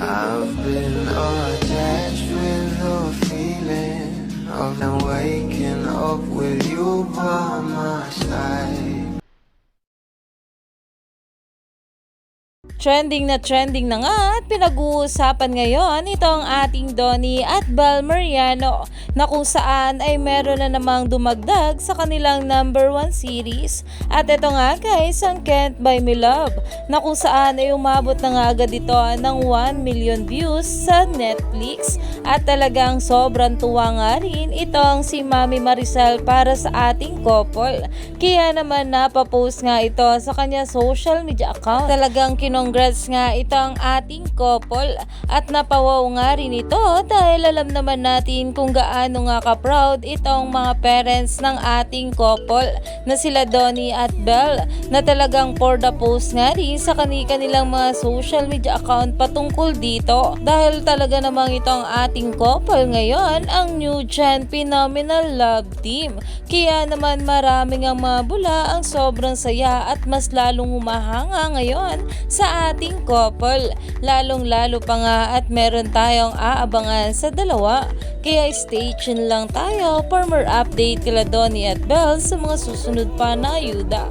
I've been attached with the feeling of them waking up with you by my side. Trending na nga at pinag-uusapan ngayon itong ating Donnie at Bel Mariano na kung saan ay meron na namang dumagdag sa kanilang #1 series. At ito nga guys, ang Can't Buy Me Love na kung saan ay umabot na nga agad ito ng 1 million views sa Netflix. At talagang sobrang tuwa nga rin itong si Mami Maricel para sa ating couple. Kaya naman napapost nga ito sa kanya social media account. Talagang congrats nga itong ating couple at napawaw nga rin ito dahil alam naman natin kung gaano nga ka-proud itong mga parents ng ating couple na sila Donnie at Bel na talagang for the post nga rin sa kanilang mga social media account patungkol dito dahil talaga namang itong ating couple ngayon ang new gen phenomenal love team. Kaya naman maraming ang mga bula ang sobrang saya at mas lalong humahanga ngayon sa ating couple, lalong-lalo pa nga at meron tayong aabangan sa dalawa. Kaya stay tuned lang tayo for more update kila Donnie at Bel sa mga susunod pa na ayuda.